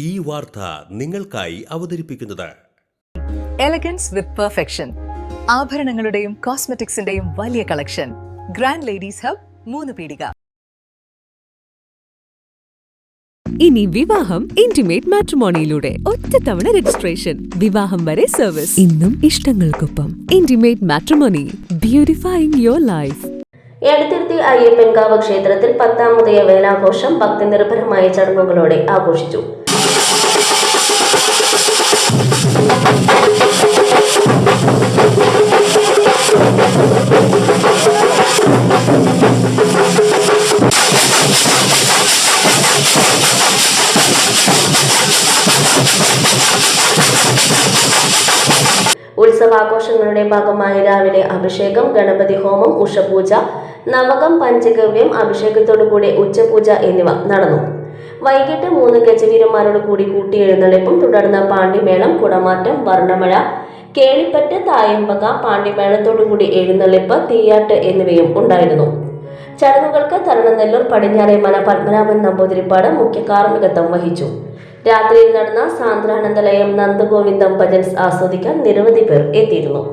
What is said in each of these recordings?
ഈ വാർത്ത നിങ്ങൾക്കായി അവതരിപ്പിക്കുന്നത് എലഗൻസ് വിത്ത് പെർഫെക്ഷൻ. ആഭരണങ്ങളുടെയും കോസ്മെറ്റിക്സിന്റെയും വലിയ കളക്ഷൻ. ഗ്രാൻഡ് ലേഡീസ് ഹബ്, 3 പീടിക. ഇനി വിവാഹം ഇന്റിമേറ്റ് മാട്രിമോണിയിലൂടെ ഒറ്റത്തവണ രജിസ്ട്രേഷൻ, വിവാഹം വരെ സർവീസ്. ഇന്നും ഇഷ്ടങ്ങൾക്കൊപ്പം intimate matrimony, beautifying your life. Edathiruthi Ayyappankavu ക്ഷേത്രത്തിൽ 10ാമത് വേലാഘോഷം ഭക്തി നിർഭരമായ ചടങ്ങുകളോടെ ആഘോഷിച്ചു. ഉത്സവാഘോഷങ്ങളുടെ ഭാഗമായി രാവിലെ അഭിഷേകം, ഗണപതി ഹോമം, ഉഷപൂജ, നവകം, പഞ്ചഗവ്യം, അഭിഷേകത്തോടുകൂടി ഉച്ചപൂജ എന്നിവ നടന്നു. വൈകിട്ട് 3 ഗജവീരന്മാരോട് കൂടി കൂട്ടിയെഴുന്നള്ളിപ്പും തുടർന്ന് പാണ്ടിമേളം, കുടമാറ്റം, വർണ്ണമഴ, കേളിപ്പറ്റ്, തായമ്പക, പാണ്ടിമേളത്തോടുകൂടി എഴുന്നള്ളിപ്പ്, തീയാട്ട് എന്നിവയും ഉണ്ടായിരുന്നു. ചടങ്ങുകൾക്ക് തരണനെല്ലൂർ പടിഞ്ഞാറേമന പത്മനാഭൻ നമ്പൂതിരിപ്പാട് മുഖ്യ കാർമ്മികത്വം വഹിച്ചു. രാത്രിയിൽ നടന്ന സാന്ദ്രാനന്ദലയം നന്ദഗോവിന്ദം ഭജൻസ് ആസ്വദിക്കാൻ നിരവധി പേർ എത്തിയിരുന്നു.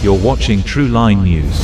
You're watching True Line News.